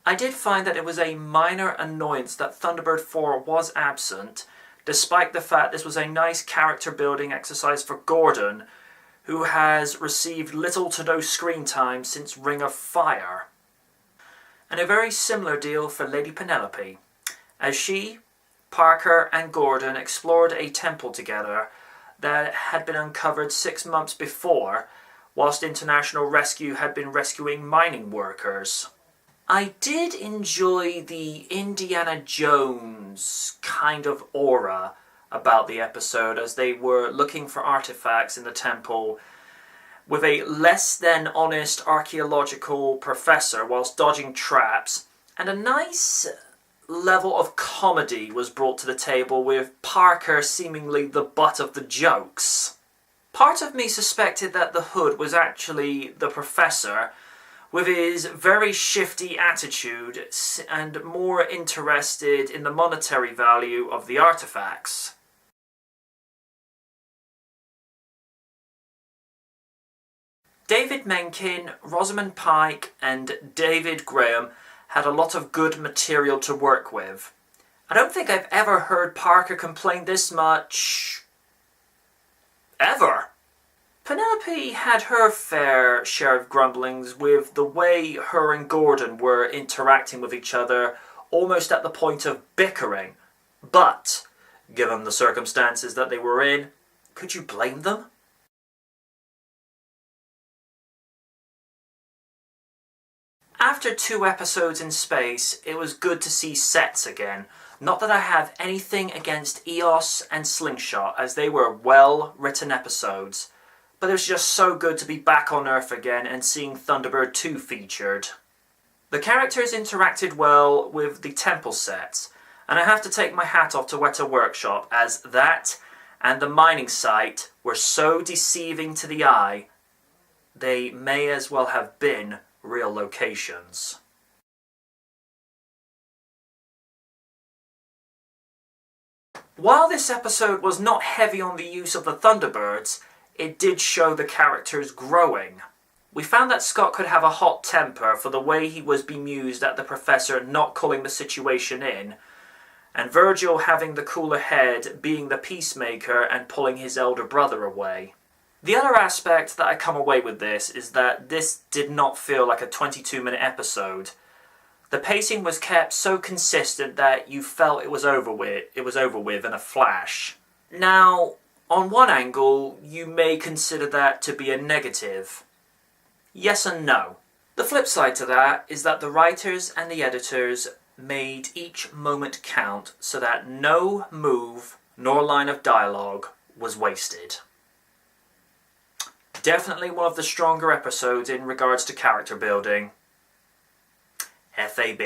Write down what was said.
I did find that it was a minor annoyance that Thunderbird 4 was absent, despite the fact this was a nice character building exercise for Gordon, who has received little to no screen time since Ring of Fire. And a very similar deal for Lady Penelope, as she, Parker and Gordon explored a temple together that had been uncovered 6 months before, whilst International Rescue had been rescuing mining workers. I did enjoy the Indiana Jones kind of aura about the episode, as they were looking for artifacts in the temple with a less than honest archaeological professor whilst dodging traps, and a nice level of comedy was brought to the table with Parker seemingly the butt of the jokes. Part of me suspected that the Hood was actually the professor, with his very shifty attitude and more interested in the monetary value of the artifacts. David Menken, Rosamund Pike and David Graham had a lot of good material to work with. I don't think I've ever heard Parker complain this much ever. Penelope had her fair share of grumblings with the way her and Gordon were interacting with each other, almost at the point of bickering. But, given the circumstances that they were in, could you blame them? After 2 episodes in space, it was good to see sets again. Not that I have anything against EOS and Slingshot, as they were well-written episodes, but it was just so good to be back on Earth again and seeing Thunderbird 2 featured. The characters interacted well with the temple sets, and I have to take my hat off to Weta Workshop, as that and the mining site were so deceiving to the eye, they may as well have been real locations. While this episode was not heavy on the use of the Thunderbirds, it did show the characters growing. We found that Scott could have a hot temper for the way he was bemused at the professor not calling the situation in, and Virgil having the cooler head, being the peacemaker and pulling his elder brother away. The other aspect that I come away with this is that this did not feel like a 22-minute episode. The pacing was kept so consistent that you felt it was over with in a flash. Now, on one angle, you may consider that to be a negative. Yes and no. The flip side to that is that the writers and the editors made each moment count so that no move nor line of dialogue was wasted. Definitely one of the stronger episodes in regards to character building. FAB.